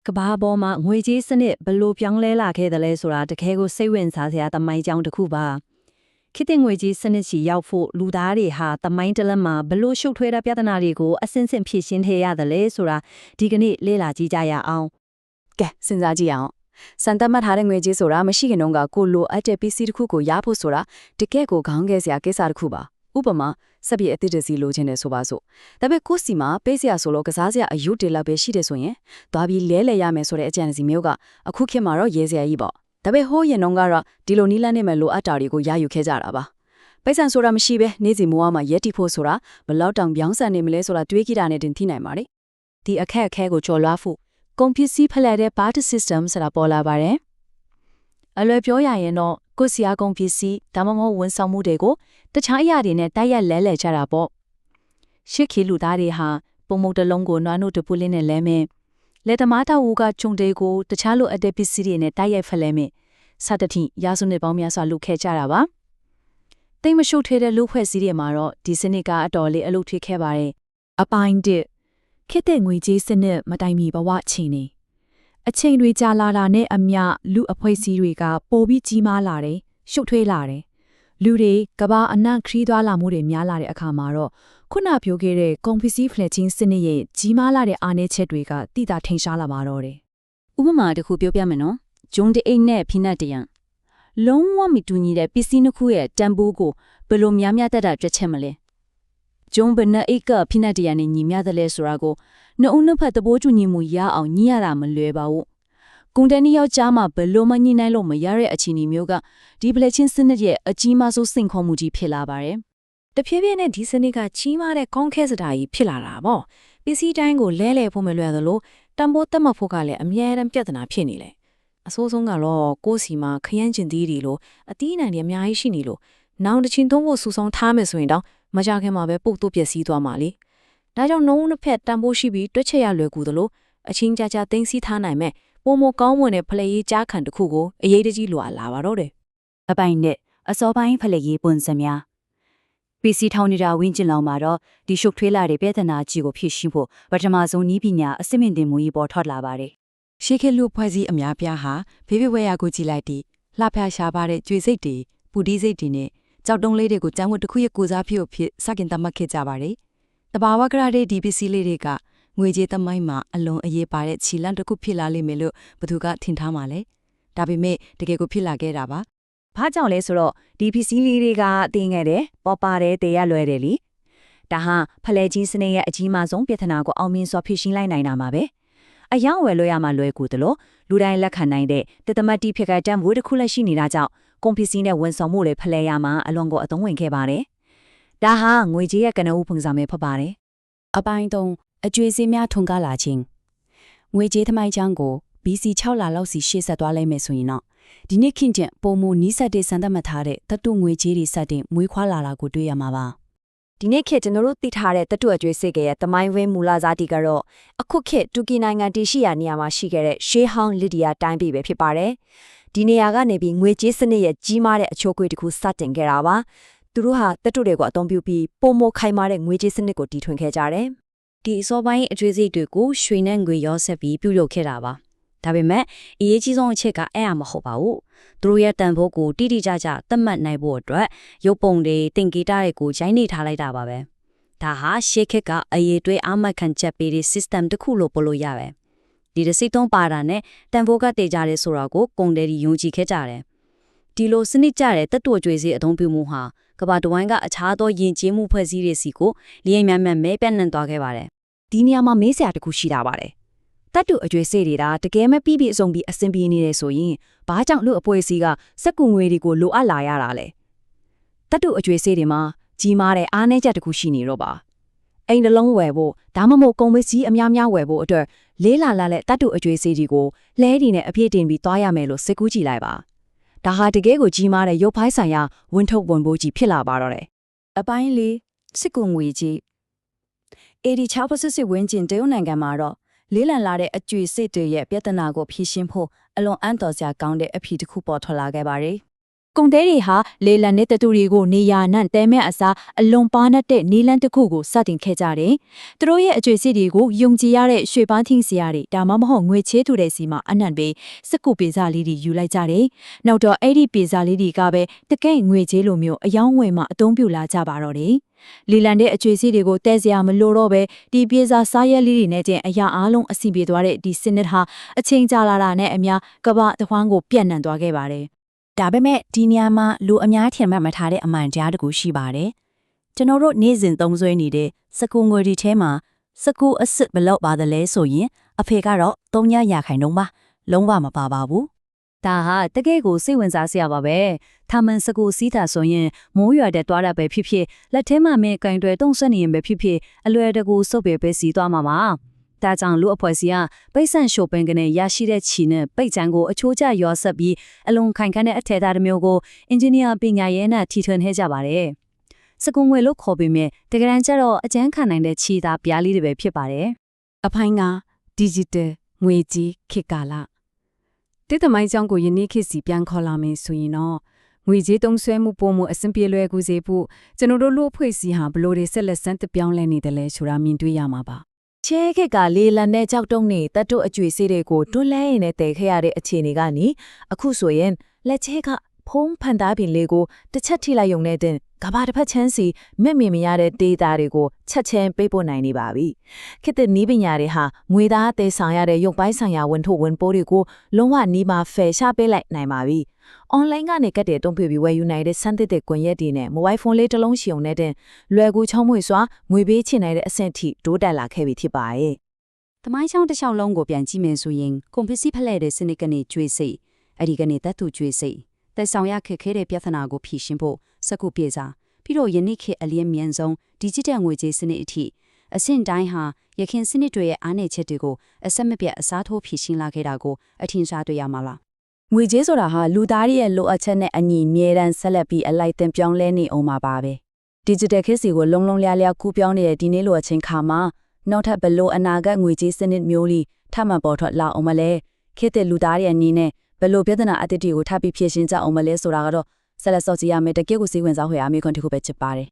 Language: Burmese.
ကဘာပေါ်မှာငွေကြေးစနစ်ဘလို့ပြောင်းလဲလာခဲ့တယ်လဲဆိုတာတကယ်ကိုစိတ်ဝင်စားစရာသမိုင်းကြောင်းတစ်ခုပါခေတ်သစ်ငွေကြေးစနစ်ချီရောက်ဖို့လူသားတွေဟာသမိုင်းတလက်မှာဘလို့ရှုပ်ထွေးတဲ့ပြဿနာတွေကိုအစင်းစင်ဖြေရှင်းထည့်ရတယ်လဲဆိုတာဒီကနေ့လေ့လာကြည့်ကြရအောင်ကဲစဉ်းစားကြည့်အောင်စံတတ်မှတ်ထားတဲ့ငွေကြေးဆိုတာမရှိခင်တော့ကကိုလိုအပ်တဲ့ပစ္စည်းတစ်ခုကိုရဖို့ဆိုတာတကယ့်ကိုခေါင်းငယ်စရာကိစ္စတစ်ခုပါဥပမာစက်ပြည့်အသစ်တစီလိုချင်တယ်ဆိုပါစို့ဒါပေမဲ့ကိုစီမှာပေးစရာဆိုလို့ကစားစရာအယုတ်တေလောက်ပဲရှိတယ်ဆိုရင်သွားပြီးလဲရမယ်ဆိုတဲ့အကြံစီမျိုးကအခုခေတ်မှာတော့ရဲစရာကြီးပေါ့ဒါပေမဲ့ဟိုးရင်တော့ကတော့ဒီလိုနီးလန်းနေမဲ့လိုအပ်တာတွေကိုရယူခဲ့ကြတာပါပိုက်ဆံဆိုတာမရှိပဲနေ့စီမိုးမှာရက်တီဖို့ဆိုတာဘလောက်တောင်ပြောင်းဆန်နေမလဲဆိုတာတွေးကြည့်တာနဲ့တင်သိနိုင်ပါတယ်ဒီအခက်အခဲကိုကျော်လွှားဖို့ကုန်ပစ္စည်းဖလှယ်တဲ့ barter system ဆိုတာပေါ်လာပါတယ်အလွယ်ပြောရရင်တော့ကိုယ်စီအားကုန်ပစ္စည်းဒါမှမဟုတ်ဝန်ဆောင်မှုတွေကိုတခြားအရာတွေနဲ့တိုက်ရိုက်လဲလှယ်ကြတာပေါ့ရှစ်ခီလူသားတွေဟာပုံမုတ်တလုံးကိုနွားနို့တပူလေးနဲ့လဲမယ်လက်သမားတော်ကဂျုံတေကိုတခြားလိုအပ်တဲ့ပစ္စည်းတွေနဲ့တိုက်ရိုက်ဖလှယ်မယ်စသဖြင့်ရာစုနှစ်ပေါင်းများစွာလုပ်ခဲ့ကြတာပါတိတ်မရှုပ်ထွေးတဲ့လူဖွဲ့စည်းတွေမှာတော့ဒီစနစ်ကအတော်လေးအလုပ်ထွေးခဲ့ပါတယ်အပိုင်း1ခေတ်တဲ့ငွေကြေးစနစ်မတိုင်မီဘဝချိန်နေအချိန်တွေကြာလာတာနဲ့အမျှလူအဖွဲ့အစည်းတွေကပိုပြီးကြီးမားလာတယ်ရှုပ်ထွေးလာတယ်လူတွေကဘာအနှံ့ခရီးသွားလာမှုတွေများလာတဲ့အခါမှာတော့ခုနပြောခဲ့တဲ့ကုန်ပစ္စည်းဖလှယ်ခြင်းစနစ်ရဲ့ကြီးမားလာတဲ့အားနည်းချက်တွေကတိတာထင်ရှားလာမှာတော့တယ်ဥပမာတစ်ခုပြောပြမယ်နော်ဂျုံတအိတ်နဲ့ဖိနတ်တရံလုံးဝမတူညီတဲ့ပစ္စည်းနှစ်ခုရဲ့တန်ဖိုးကိုဘယ်လိုများများတက်တာတွက်ချက်မလဲဂျုံဘနအိတ်ကဖိနတ်တရံနဲ့ညီမျှတယ်လဲဆိုတာကိုနှစ်ဦးနှစ်ဖက်သဘောတူညီမှုရအောင်ညှိရတာမလွယ်ပါဘူးကုန်တဲ့နှစ်ယောက်ကြားမှာဘယ်လိုမှညှိနှိုင်းလို့မရတဲ့အခြေအနေမျိုးကဒီဖလှယ်ခြင်းစနစ်ရဲ့အကြီးမားဆုံးစိန်ခေါ်မှုကြီးဖြစ်လာပါတယ်တဖြည်းဖြည်းနဲ့ဒီစနစ်ကကြီးမားတဲ့ကောင်းခဲစတာကြီးဖြစ်လာတာပေါ့ပစ္စည်းတိုင်းကိုလဲဖို့မလွယ်သလိုတန်ဖိုးတက်မှတ်ဖို့ကလည်းအများအားပြဿနာဖြစ်နေလေအဆိုးဆုံးကတော့ကိုယ်စီမှာခရမ်းကျင်သေးတယ်လို့အတီးအနှံတွေအများကြီးရှိနေလို့နောင်တစ်ချိန်သုံးဖို့စူဆောင်းထားမယ်ဆိုရင်တော့မကြခင်မှာပဲပုတ်တုပျက်စီးသွားမှာလေဒါကြောင့်နှုံးနှစ်ဖက်တန်ဖိုးရှိပြီးတွက်ချက်ရလွယ်ကူသလိုအချင်းကြကြသိမ်းဆည်းထားနိုင်မဲ့ပုံမကောင်းမွန်တဲ့ဖလှယ်ရေးကြားခံတစ်ခုကိုအရေးတကြီးလိုအပ်လာပါတော့တယ်အပိုင်းနဲ့အစောပိုင်းဖလှယ်ရေးပုံစံများပစ္စည်းထောင်နေတာဝင်းကျင်လောင်မှာတော့ဒီရှုပ်ထွေးလာတဲ့ပြဿနာကြီးကိုဖြေရှင်းဖို့ပထမဆုံးနည်းပညာအစစ်မြင့်တင်မှုကြီးပေါ်ထွက်လာပါတယ်ရှေးခေတ်လူဖွဲ့စည်းအများပြားဟာဖေးဖေးဝဲရကိုကြည့်လိုက်ပြီးလှဖျားရှားပါတဲ့ကျွေစိတ်တွေပူတီးစိတ်တွေနဲ့ကြောက်တုံးလေးတွေကိုကျန်းဝတ်တစ်ခုရဲ့ကိုစားဖြစ်ဖြစ်စကင်တတ်မှတ်ခဲ့ကြပါတယ်တဘာဝကရတဲ့ဒီပစ္စည်းလေးတွေကငွေကြေးသမိုင်းမှာအလွန်အရေးပါတဲ့ခြေလမ်းတစ်ခုဖြစ်လာလိမ့်မယ်လို့ဘသူကထင်ထားမှာလဲဒါပေမဲ့တကယ်ကိုဖြစ်လာခဲ့တာပါဘာကြောင့်လဲဆိုတော့ဒီပစ္စည်းလေးတွေကတင်းငယ်တယ်ပေါ်ပါတယ်တည်ရလွယ်တယ်လीဒါဟာဖလှယ်ကြီးစနစ်ရဲ့အကြီးမားဆုံးပြဿနာကိုအောင်မြင်စွာဖြေရှင်းလိုက်နိုင်တာမှာပဲအယောင်ဝယ်လို့ရမှာလွယ်ကူတယ်လို့လူတိုင်းလက်ခံနိုင်တဲ့တသမတ်တိဖြစ်ကတမ်းဝေးတစ်ခုလက်ရှိနေတာကြောင့်ကုန်ပစ္စည်းနဲ့ဝန်ဆောင်မှုတွေဖလှယ်ရမှာအလွန်ကိုအသုံးဝင်ခဲ့ပါတယ်ဒါဟာငွေကြေးရဲ့ကနဦးပုံစံပဲဖြစ်ပါတယ်အပိုင်း3အကျွေးစည်းများထွန်ကားလာခြင်းငွေကြေးသမိုင်းချောင်းကို BC 6လလောက်စီရှေ့ဆက်သွားလိုက်မယ်ဆိုရင်တော့ဒီနေ့ခင်ကျပုံမနီးစပ်တဲ့စံသတ်မှတ်ထားတဲ့တတုငွေကြေးတွေစတင်မွေးခွာလာတာကိုတွေ့ရမှာပါဒီနေ့ခေတ်ကျွန်တော်တို့သိထားတဲ့တတုအကျွေးစိတ်ကရဲ့သမိုင်းဝင်းမူလဇာတိကတော့အခုခေတ်တူကီနိုင်ငံတရှိရာနေရာမှာရှိခဲ့တဲ့ရှေးဟောင်းလစ်ဒီယာတိုင်းပြည်ပဲဖြစ်ပါတယ်ဒီနေရာကနေပြီးငွေကြေးစနစ်ရဲ့ကြီးမားတဲ့အချိုးအကွေ့တစ်ခုစတင်ခဲ့တာပါသူတို့ဟာတတုတွေကိုအသုံးပြုပြီးပုံမခိုင်မာတဲ့ငွေကြေးစနစ်ကိုတည်ထွင်ခဲ့ကြတယ်ဒီအစောပိုင်းအကျွေးစိတ်တွေကိုရွှေနဲ့ငွေရောဆက်ပြီးပြုလုပ်ခဲ့တာပါဒါပေမဲ့အရေးကြီးဆုံးအချက်ကအဲ့အမဟုတ်ပါဘူးသူတို့ရဲ့တန်ဖိုးကိုတိတိကျကျသတ်မှတ်နိုင်ဖို့အတွက်ရုပ်ပုံတွေသင်္ကေတတွေကိုရိုင်းနေထားလိုက်တာပါပဲဒါဟာရှေးခေတ်ကအရေးတွေးအမှတ်ခံချက်ပေးတဲ့ system တစ်ခုလို့ပြောလို့ရပဲဒီစိတ်သုံးပါတာနဲ့တန်ဖိုးကတည်ကြတယ်ဆိုတာကိုကုန်တယ်ယုံကြည်ခဲ့ကြတယ်ဒီလိုစနစ်ကျတဲ့တတ်တူကြွေစီအသုံးပြုမှုဟာကမ္ဘာတဝန်းကအခြားသောယဉ်ကျေးမှုဖွဲ့စည်းတွေစီကိုလျင်မြန်မြန်မဲပြန့်နှံ့သွားခဲ့ပါတယ်ဒီနေရာမှာမေးစရာတစ်ခုရှိတာပါတယ်တတ်တူအကျွေးစေးတွေကတကယ်မပြီးအစုံပြီးအဆင်ပြေနေတယ်ဆိုရင်ဘာကြောင့်လူအပွဲစီကစက်ကူငွေတွေကိုလိုအပ်လာရတာလဲတတ်တူအကျွေးစေးတွေမှာကြီးမားတဲ့အားနည်းချက်တစ်ခုရှိနေတော့ပါအိမ်တစ်လုံးဝယ်ဖို့ဒါမှမဟုတ်ကုန်ပစ္စည်းအများများဝယ်ဖို့အတွက်လေးလာတဲ့တတ်တူအကျွေးစေးတွေကိုလဲဒီနဲ့အပြည့်တင်ပြီးသွားရမယ်လို့စိတ်ကူးကြည့်လိုက်ပါဒါဟာတကယ်ကိုကြီးမားတဲ့ရုပ်ဖိုင်းဆိုင်ရာဝန်ထုတ်ဝန်ပိုးကြီးဖြစ်လာပါတော့တယ်အပိုင်းလေးစစ်ကူငွေကြီး86%ဝန်းကျင်တရုတ်နိုင်ငံမှာတော့လေးလံလာတဲ့အကျွေစိတ်တွေရဲ့ပြဿနာကိုဖြေရှင်းဖို့အလွန်အံ့တော်စရာကောင်းတဲ့အဖြေတစ်ခုပေါ်ထွက်လာခဲ့ပါတယ် ကုန်သေးတွေဟာလေလံတဲ့တူတွေကိုနေရာနဲ့တဲမဲ့အစားအလွန်ပါတဲ့နီလန်းတစ်ခုကိုစတင်ခဲ့ကြတယ်။သူတို့ရဲ့အကျွေးစစ်တွေကိုယုံကြည်ရတဲ့ရွှေပန်းထင်းစရာတွေဒါမှမဟုတ်ငွေချေးထူတဲ့စီမှာအနှံ့ပေးစကူပေစာလေးတွေယူလိုက်ကြတယ်။နောက်တော့အဲ့ဒီပေစာလေးတွေကပဲတကယ့်ငွေချေးလိုမျိုးအယောင်းဝယ်မှာအသုံးပြုလာကြပါတော့တယ်။လီလန်တဲ့အကျွေးစီတွေကိုတဲစရာမလိုတော့ပဲဒီပြေစာစားရက်လေးတွေနဲ့ကျင်အရာအားလုံးအဆင်ပြေသွားတဲ့ဒီစနစ်ဟာအချိန်ကြာလာတာနဲ့အမျှကမ္ဘာတစ်ဝန်းကိုပြန့်နှံ့သွားခဲ့ပါတယ်။ဒါပေမဲ့ဒီနေရာမှာလူအများထင်မှတ်မထားတဲ့အမှန်တရားတစ်ခုရှိပါတယ်။ကျွန်တော်တို့နေ့စဉ်သုံးစွဲနေတဲ့စကူငွေတွေထဲမှာစကူအစ်စ်ဘလောက်ပါတယ်လဲဆိုရင်အဖေကတော့3%ပါလုံးဝမပါပါဘူး။ဒါဟာတကယ့်ကိုစိတ်ဝင်စားစရာပါပဲ။ထာမန်စကူစီးတာဆိုရင်မိုးရွာတဲ့တွားတာပဲဖြစ်ဖြစ်လက်ထဲမှာမဲကင်တွေတုံးဆက်နေရင်ပဲဖြစ်ဖြစ်အလွယ်တကူစုပ်ပဲစီးသွားမှာပါ။ဒါကြောင့်လူအဖွဲ့စီကပိတ်ဆန်ရှိုပင်ကနေရရှိတဲ့ချီနဲ့ပိတ်ချမ်းကိုအချိုးကျရောဆက်ပြီးအလွန်ခိုင်ခန့်တဲ့အထည်သားတစ်မျိုးကိုအင်ဂျင်နီယာပညာရေးနဲ့ထီထွင်ခဲ့ကြပါတယ်။စကူငွေလို့ခေါ်ပြီးမြဲတကယ်တမ်းကျတော့အကျန်းခံနိုင်တဲ့ချီသားပြားလေးတွေပဲဖြစ်ပါတယ်။အဖိုင်းက digital ငွေကြီးခေတ်ကာလတဲ့သမိုင်းကြောင်းကိုယနေ့ခေတ်စီပြန်ခေါ်လာမယ်ဆိုရင်တော့ငွေကြေးသုံးစွဲမှုပုံမှုအဆင်ပြေလွယ်ကူစေဖို့ကျွန်တော်တို့လူအဖွဲ့အစည်းဟာဘလို့တွေဆက်လက်စမ်းသပ်ပြောင်းလဲနေတယ်လဲဆိုတာမြင်တွေ့ရမှာပါချဲခက်ကလေလံနဲ့ကြောက်တုံးနေတတ်တို့အကျွေစေးတွေကိုတွန်းလဲရင်နဲ့တည်ခဲ့ရတဲ့အခြေအနေကနေအခုဆိုရင်လက်ချဲကဖုံးဖန်သားပင်လေးကိုတစ်ချက်ထိလိုက်ရုံနဲ့တင်ကဘာတစ်ဖက်ချမ်းစီမဲ့မြင်မရတဲ့ဒေတာတွေကိုချက်ချင်းပေးပို့နိုင်နေပါပြီခေတ်သစ်နီးပညာတွေဟာငွေသားတည်ဆောင်ရတဲ့ရုပ်ပိုင်းဆိုင်ရာဝန်ထုတ်ဝန်ပိုးတွေကိုလုံးဝနီးမှာဖယ်ရှားပေးလိုက်နိုင်ပါပြီ။ online ကနေကတ်တဲ့တုံးပြပြီးဝယ်ယူနိုင်တဲ့စမ်းသစ်တဲ့ကွန်ရက်တွေနဲ့ mobile phone လေးတစ်လုံးရှိုံနဲ့တင်လွယ်ကူချောင်းမွေစွာငွေပေးချင်နိုင်တဲ့အဆင့်ထိတိုးတက်လာခဲ့ပြီဖြစ်ပါရဲ့။သမိုင်းချောင်းတစ်လျှောက်လုံးကိုပြန်ကြည့်မယ်ဆိုရင်ကွန်ပစ္စည်းဖလှဲ့တဲ့စနစ်ကနေကျွေးစိတ်အဲ့ဒီကနေတတ်သူကျွေးစိတ်တက်ဆောင်ရခက်ခဲတဲ့ပြဿနာကိုဖြေရှင်းဖို့စကုပြေစာပြီးတော့ယနေ့ခေတ်အလျင်မြန်ဆုံး digital ငွေကြေးစနစ်အထိအဆင့်တိုင်းဟာရခင်စနစ်တွေရဲ့အားနည်းချက်တွေကိုအဆက်မပြတ်အစားထိုးဖြေရှင်းလာခဲ့တာကိုအထင်ရှားတွေ့ရမှာလားငွေကြေးဆိုတာဟာလူသားရဲ့လိုအပ်ချက်နဲ့အညီမြဲတမ်းဆက်လက်ပြီးအလိုက်တင်ပြောင်းလဲနေအောင်ပါပဲ digital ခေတ်စီကိုလုံးလုံးလျားလျားကူးပြောင်းနေတဲ့ဒီနေ့လိုအချိန်ခါမှာနောက်ထပ်ဘလို့အနာဂတ်ငွေကြေးစနစ်မျိုးလေးထပ်မံပေါ်ထွက်လာအောင်မလဲခေတ်သစ်လူသားရဲ့အနေနဲ့ဘလို့ပြဿနာအသစ်တွေကိုထပ်ပြီးဖြေရှင်းကြအောင်မလဲဆိုတာကတော့ဆက်လက်စောင့်ကြည့်ရမယ်တကယ့်ကိုစိတ်ဝင်စားဖွယ်အားမျိုးခွန်တစ်ခုပဲဖြစ်ပါတယ်